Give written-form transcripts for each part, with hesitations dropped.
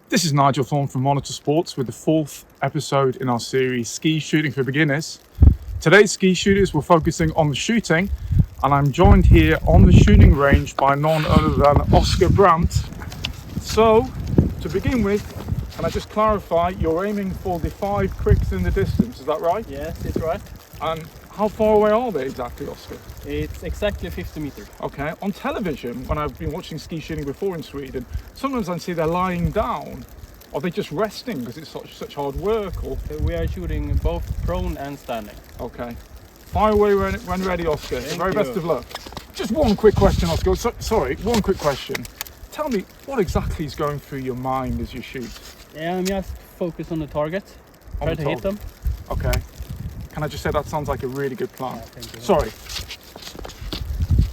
This is Nigel Thorne from Monitor Sports with the fourth episode in our series Ski Shooting for Beginners. Today's ski shooters we're focusing on the shooting, and I'm joined here on the shooting range by none other than Oskar Brandt. So, to begin with, can I just clarify, you're aiming for the 5 cricks in the distance, is that right? Yes, it's right. And how far away are they exactly, Oskar? It's exactly 50 meters. Okay, on television, when I've been watching ski shooting before in Sweden, sometimes I see they're lying down. Are they just resting because it's such hard work? Or We are shooting both prone and standing. okay, fire away when ready, Oskar. Thank Very you. best of luck. Just one quick question, Oskar. Sorry, one quick question. Tell me, what exactly is going through your mind as you shoot? Yeah, I'm just focused on the target. On Try the to hit them. Okay. Can I just say that sounds like a really good plan? Yeah, thank you. Sorry.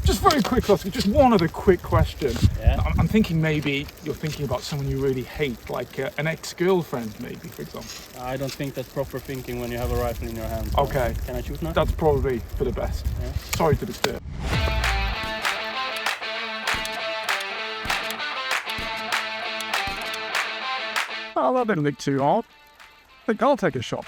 Just very quick, Oskar, just one other quick question. Yeah. I'm thinking maybe you're thinking about someone you really hate, like an ex-girlfriend maybe, for example. I don't think that's proper thinking when you have a rifle in your hand. So Okay. Can I shoot now? That's probably for the best. Yeah. Sorry to disturb. Oh, that didn't look too hard. I think I'll take a shot.